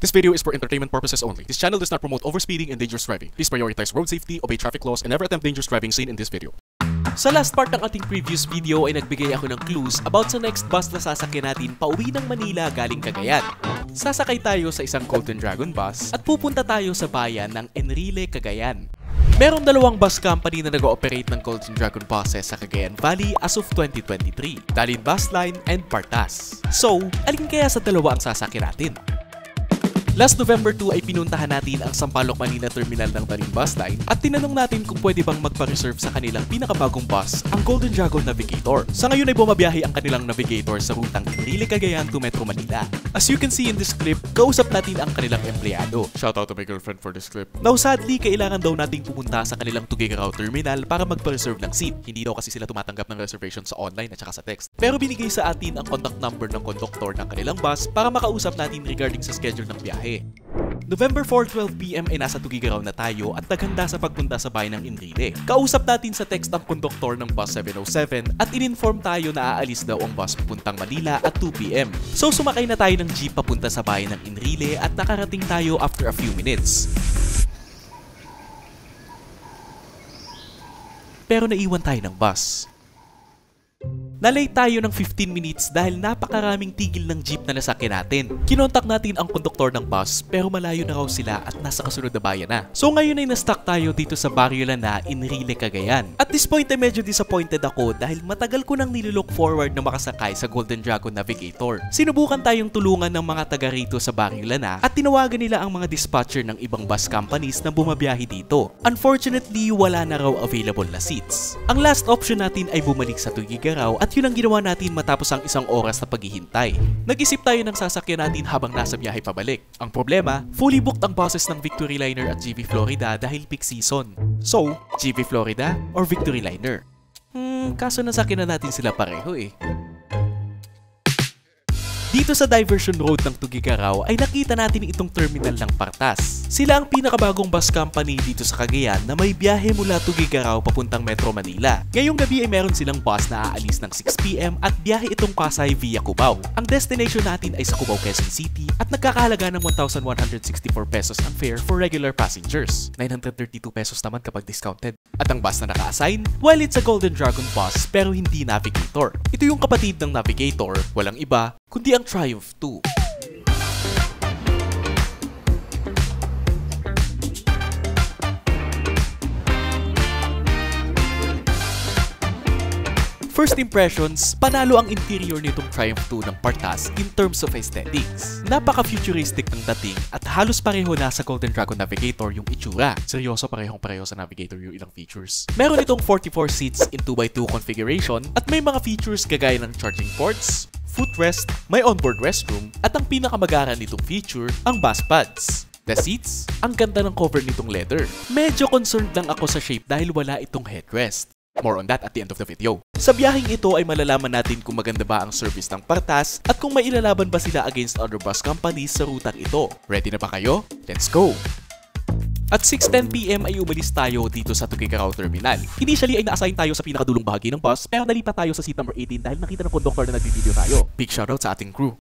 This video is for entertainment purposes only. This channel does not promote overspeeding and dangerous driving. Please prioritize road safety, obey traffic laws, and never attempt dangerous driving seen in this video. Sa last part ng ating previous video ay nagbigay ako ng clues about sa next bus na sasakyan natin pauwi ng Manila galing Cagayan. Sasakay tayo sa isang Golden Dragon bus at pupunta tayo sa bayan ng Enrile, Cagayan. Merong dalawang bus company na nag-ooperate ng Golden Dragon buses sa Cagayan Valley as of 2023, Dalin Bus Line and Partas. So, alin kaya sa dalawa ang sasakyan natin? Last November 2 ay pinuntahan natin ang Sampaloc Manila Terminal ng Dalin Bus Line at tinanong natin kung pwede bang magpa-reserve sa kanilang pinakabagong bus, ang Golden Dragon Navigator. Sa ngayon ay bumabiyahe ang kanilang Navigator sa rutang Enrile, Cagayan to Metro Manila. As you can see in this clip, kausap natin ang kanilang empleyado. Shoutout to my girlfriend for this clip. Now sadly, kailangan daw nating pumunta sa kanilang Tuguegarao Terminal para magpa-reserve ng seat. Hindi daw kasi sila tumatanggap ng reservation sa online at saka sa text. Pero binigay sa atin ang contact number ng conductor ng kanilang bus para makausap natin regarding sa schedule ng biyahe. November 4, 12 PM ay nasa Tuguegarao na tayo at naghanda sa pagpunta sa bayan ng Enrile. Kausap natin sa text ang konduktor ng bus 707 at in-inform tayo na aalis daw ang bus papuntang Manila at 2 PM. So sumakay na tayo ng jeep papunta sa bayan ng Enrile at nakarating tayo after a few minutes. Pero naiwan tayo ng bus. Nalate tayo ng 15 minutes dahil napakaraming tigil ng jeep na nasakyan natin. Kinontak natin ang konduktor ng bus pero malayo na raw sila at nasa kasunod na bayan na. So ngayon ay na-stuck tayo dito sa baryo na Enrile, Cagayan. At this point ay medyo disappointed ako dahil matagal ko nang nilook forward na makasakay sa Golden Dragon Navigator. Sinubukan tayong tulungan ng mga taga rito sa baryo na at tinawagan nila ang mga dispatcher ng ibang bus companies na bumabiyahe dito. Unfortunately, wala na raw available na seats. Ang last option natin ay bumalik sa Tuguegarao at yun ang ginawa natin matapos ang isang oras na paghihintay. Nag-isip tayo ng sasakyan natin habang nasa biyahe pabalik. Ang problema, fully booked ang buses ng Victory Liner at GV Florida dahil peak season. So, GV Florida or Victory Liner? Kaso nasakyan na natin sila pareho eh. Dito sa Diversion Road ng Tuguegarao ay nakita natin itong terminal ng Partas. Sila ang pinakabagong bus company dito sa Cagayan na may biyahe mula Tuguegarao papuntang Metro Manila. Ngayong gabi ay meron silang bus na aalis ng 6 PM at biyahe itong Pasay via Cubao. Ang destination natin ay sa Cubao, Quezon City at nagkakahalaga ng 1,164 pesos ang fare for regular passengers. 932 pesos naman kapag discounted. At ang bus na naka-assign, well, it's a Golden Dragon bus pero hindi Navigator. Ito yung kapatid ng Navigator, walang iba kundi ang Triumph 2. First impressions, panalo ang interior nitong Triumph 2 ng Partas in terms of aesthetics. Napaka-futuristic ng dating at halos pareho na sa Golden Dragon Navigator yung itsura. Seryoso, parehong-pareho sa Navigator yung ilang features. Meron itong 44 seats in 2x2 configuration at may mga features kagaya ng charging ports, footrest, may onboard restroom, at ang pinakamagaran nitong feature, ang bus pads. The seats, ang ganda ng cover nitong leather. Medyo concerned lang ako sa shape dahil wala itong headrest. More on that at the end of the video. Sa biyaheng ito ay malalaman natin kung maganda ba ang service ng Partas at kung may ilalaban ba sila against other bus companies sa rutang ito. Ready na ba kayo? Let's go! At 6:10 PM ay umalis tayo dito sa Tuguegarao Terminal. Initially ay na-assign tayo sa pinakadulong bahagi ng bus pero nalipat tayo sa seat number 18 dahil nakita ng conductor na nag-video tayo. Big shoutout sa ating crew.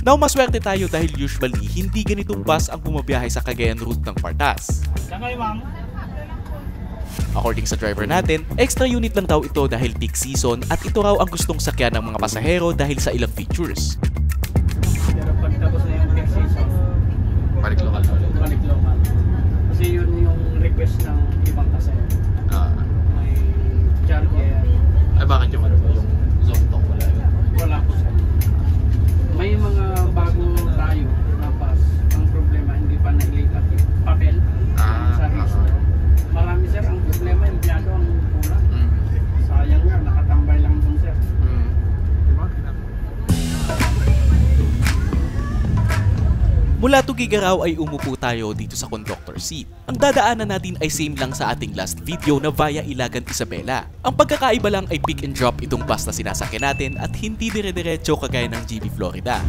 Now, maswerte tayo dahil usually hindi ganitong bus ang bumabiyahe sa Cagayan route ng Partas. According sa driver natin, extra unit lang daw ito dahil peak season at ito raw ang gustong sakyan ng mga pasahero dahil sa ilang features. Pero pagtapos na yung peak season, Balik lokal. balik lokal. Kasi yun yung request ng ibang pasahero. May charger. Ay bakit yung zone talk wala yun? Wala po sir. May mga bago tayo na bus. Ang problema, hindi pa nailipat yung papel sa registro. Marami sir, ang problema, empleyado ang kulang. Sayang nga, nakatambay lang dun sir. Mula Tuguegarao ay umupo tayo dito sa conductor seat. Ang dadaanan natin ay same lang sa ating last video na via Ilagan, Isabela. Ang pagkakaiba lang ay pick and drop itong bus na sinasakyan natin at hindi dire-diretso kagaya ng GV Florida.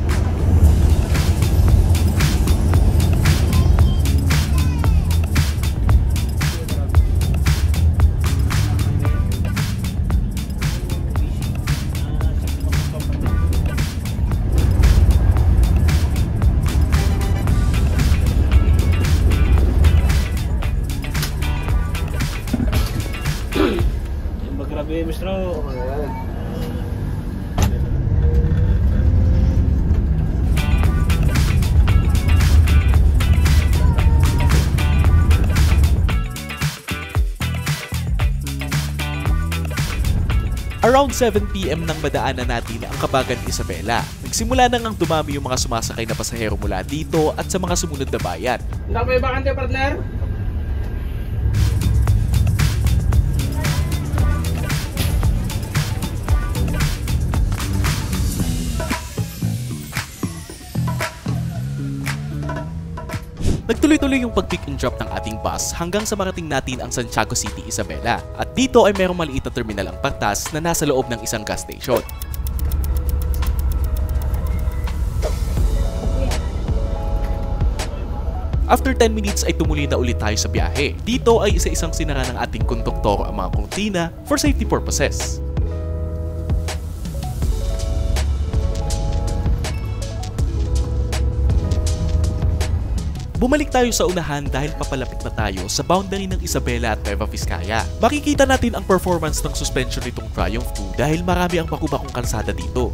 Mistro. Around 7 PM nang madaanan natin ang Kabagan Isabela. Nagsimula na ngang dumami yung mga sumasakay na pasahero mula dito at sa mga sumunod na bayan. Hindi may bakante, partner? Nagtuloy-tuloy yung pag-pick and drop ng ating bus hanggang sa marating natin ang Santiago City, Isabela. At dito ay merong maliit na terminal ang Partas na nasa loob ng isang gas station. After 10 minutes ay tumuloy na ulit tayo sa biyahe. Dito ay isa-isang sinara ng ating konduktor ang mga kurtina for safety purposes. Bumalik tayo sa unahan dahil papalapit na tayo sa boundary ng Isabela at Nueva Vizcaya. Makikita natin ang performance ng suspension nitong Triumph 2 dahil marami ang bakubakong kalsada dito.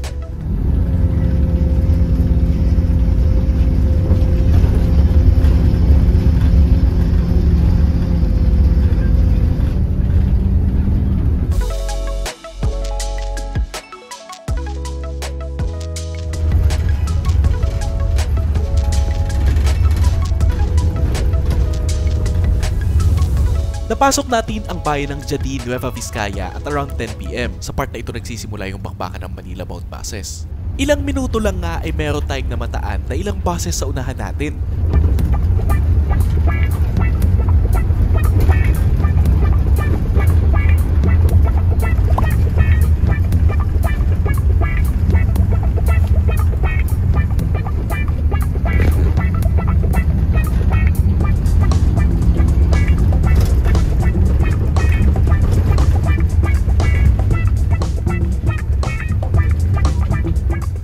Napasok natin ang bayan ng Jadi, Nueva Vizcaya at around 10 PM. Sa part na ito nagsisimula yung bakbakan ng Manila bound buses. Ilang minuto lang nga ay meron tayong namataan na ilang buses sa unahan natin.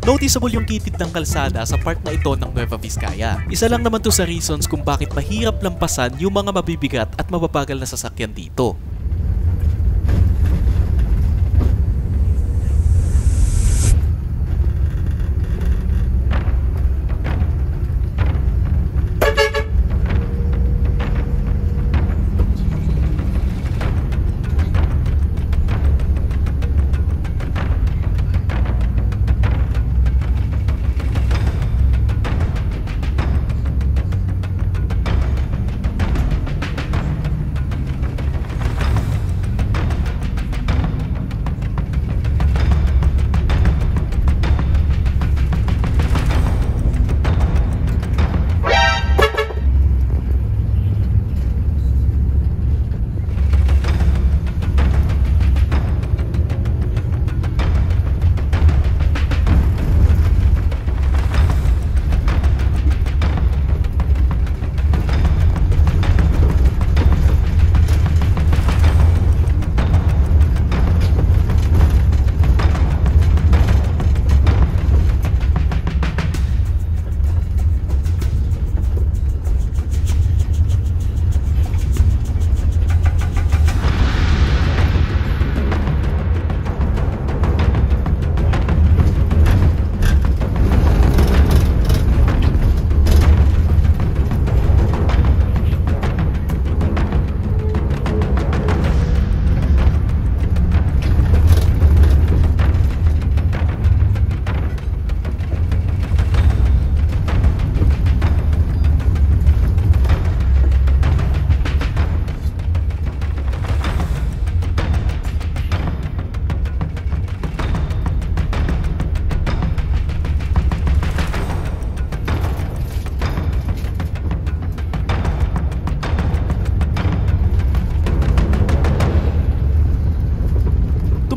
Noticeable yung kitid ng kalsada sa part na ito ng Nueva Vizcaya. Isa lang naman to sa reasons kung bakit mahirap lampasan yung mga mabibigat at mababagal na sasakyan dito.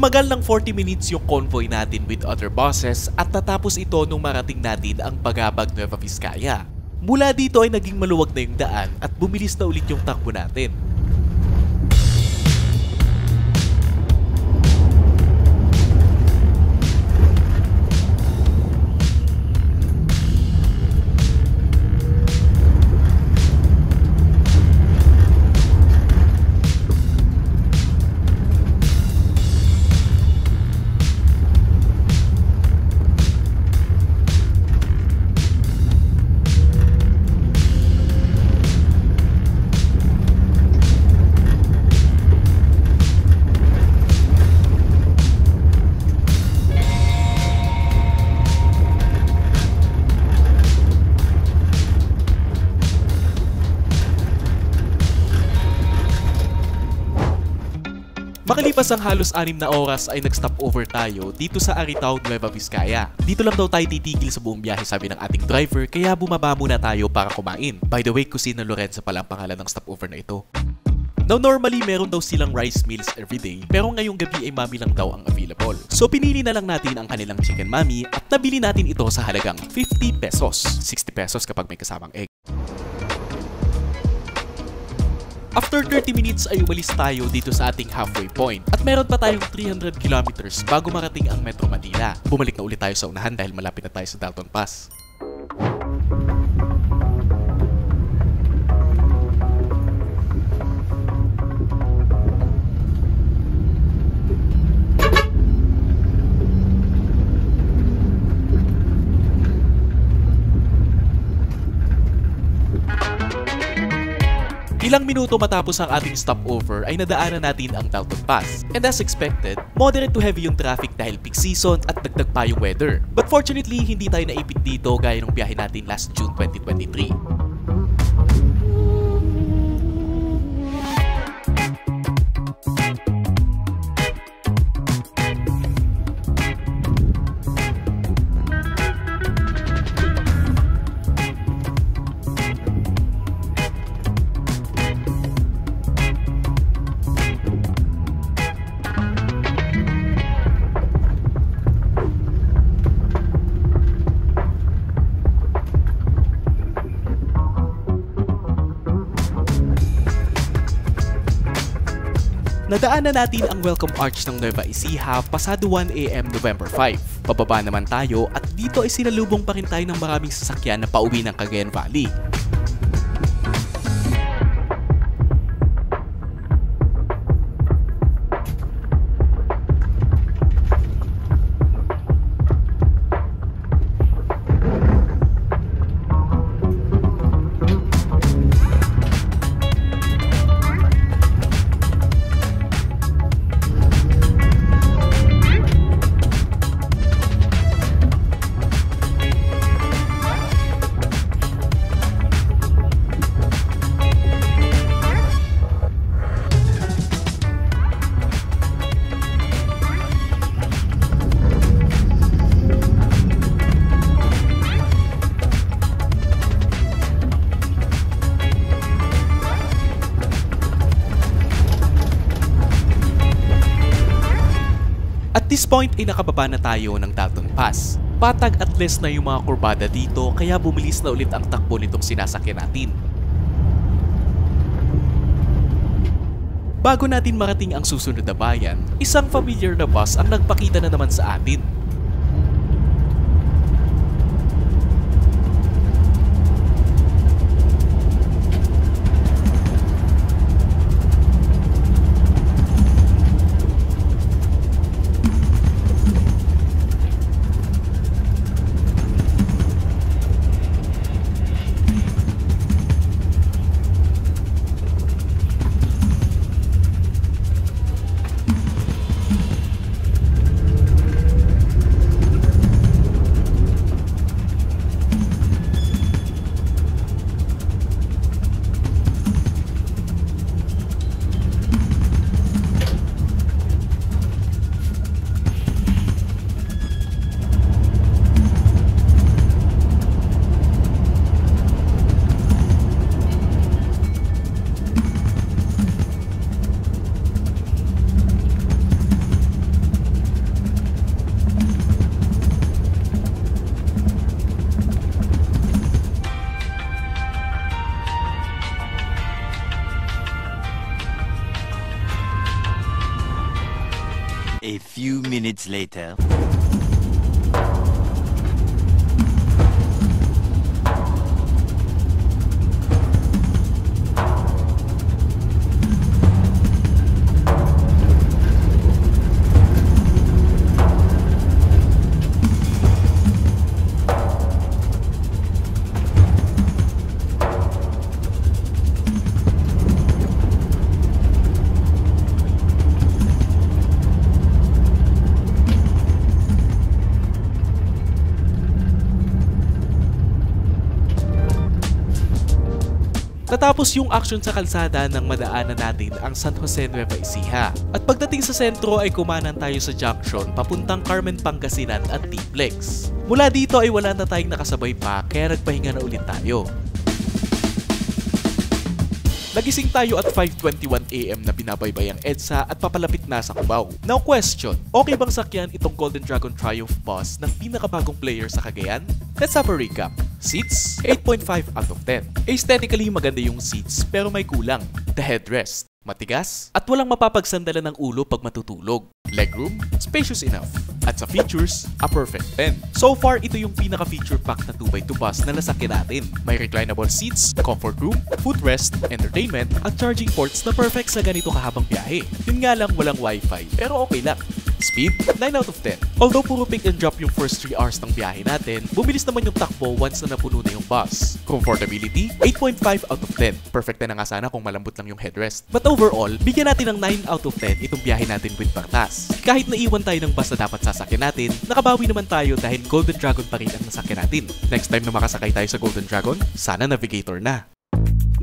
Tumagal ng 40 minutes yung convoy natin with other buses at natapos ito nung marating natin ang Bagabag, Nueva Vizcaya. Mula dito ay naging maluwag na yung daan at bumilis na ulit yung takbo natin. Makalipas ang halos 6 na oras ay nag-stopover tayo dito sa Aritao, Nueva Vizcaya. Dito lang daw tayo titigil sa buong biyahe, sabi ng ating driver, kaya bumaba muna tayo para kumain. By the way, Kusina Lorenza pala ang pangalan ng stopover na ito. Now normally meron daw silang rice meals everyday, pero ngayong gabi ay mami lang daw ang available. So pinili na lang natin ang kanilang chicken mami at nabili natin ito sa halagang 50 pesos. 60 pesos kapag may kasamang egg. After 30 minutes ay umalis tayo dito sa ating halfway point at meron pa tayong 300 kilometers bago marating ang Metro Manila. Bumalik na ulit tayo sa unahan dahil malapit na tayo sa Dalton Pass. Ilang minuto matapos ang ating stopover ay nadaanan natin ang Dalton Pass. And as expected, moderate to heavy yung traffic dahil peak season at dagdag pa yung weather. But fortunately, hindi tayo naipit dito gaya ng biyahe natin last June 2023. Nadaanan natin ang welcome arch ng Nueva Ecija pasado 1 AM November 5. Pababa naman tayo at dito ay sinalubong pa rin tayo ng maraming sasakyan na pauwi ng Cagayan Valley. At this point ay nakababa na tayo ng Dalton Pass. Patag at less na yung mga kurbada dito kaya bumilis na ulit ang takbo nitong sinasakyan natin. Bago natin marating ang susunod na bayan, isang familiar na bus ang nagpakita na naman sa atin. A few minutes later. Matapos yung action sa kalsada nang madaanan natin ang San Jose Nueva Ecija. At pagdating sa sentro ay kumanan tayo sa junction papuntang Carmen Pangasinan at T-Plex. Mula dito ay wala na tayong nakasabay pa kaya nagpahinga na ulit tayo. Nagising tayo at 5:21 AM na binabaybay ang EDSA at papalapit na sa Cubao. Now question, okay bang sakyan itong Golden Dragon Triumph bus ng pinakabagong player sa Cagayan? Let's have a recap. Seats, 8.5 out of 10. Aesthetically maganda yung seats pero may kulang. The headrest, matigas at walang mapapagsandalan ng ulo pag matutulog. Legroom, spacious enough. At sa features, a perfect 10. So far, ito yung pinaka-feature pack na 2x2 bus na nasakyan natin. May reclinable seats, comfort room, footrest, entertainment, at charging ports na perfect sa ganito kahabang biyahe. Yun nga lang walang wifi, pero okay lang. Speed, 9 out of 10. Although puro pick and drop yung first 3 hours ng biyahe natin, bumilis naman yung takbo once na napuno na yung bus. Comfortability, 8.5 out of 10. Perfect na nga sana kung malambot lang yung headrest. But overall, bigyan natin ng 9 out of 10 itong biyahe natin with Bartas. Kahit naiwan tayo ng bus na dapat sasakyan natin, nakabawi naman tayo dahil Golden Dragon pa rin ang nasakyan natin. Next time na makasakay tayo sa Golden Dragon, sana Navigator na.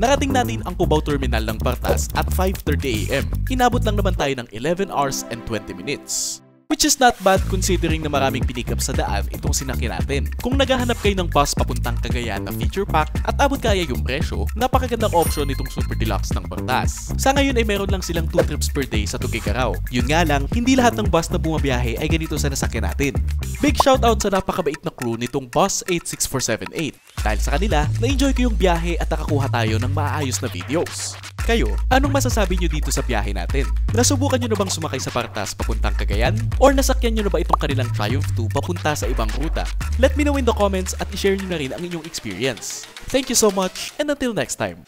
Narating natin ang Cubao Terminal ng Bartas at 5:30 AM. Inabot lang naman tayo ng 11 hours and 20 minutes. Which is not bad considering na maraming pinikap sa daan itong sinakyan natin. Kung naghahanap kayo ng bus papuntang Cagayan na feature pack at abot kaya yung presyo, napakagandang option nitong Super Deluxe ng Bartas. Sa ngayon ay meron lang silang 2 trips per day sa Tuguegarao. Yun nga lang, hindi lahat ng bus na bumabiyahe ay ganito sa nasakyan natin. Big shoutout sa napakabait na crew nitong Bus 86478. Dahil sa kanila, na-enjoy ko yung biyahe at nakakuha tayo ng maayos na videos. Kayo, anong masasabi nyo dito sa biyahe natin? Nasubukan nyo na bang sumakay sa Bartas papuntang Cagayan? Or nasakyan nyo na ba itong kanilang Triumph 2 papunta sa ibang ruta? Let me know in the comments at i-share nyo na rin ang inyong experience. Thank you so much and until next time!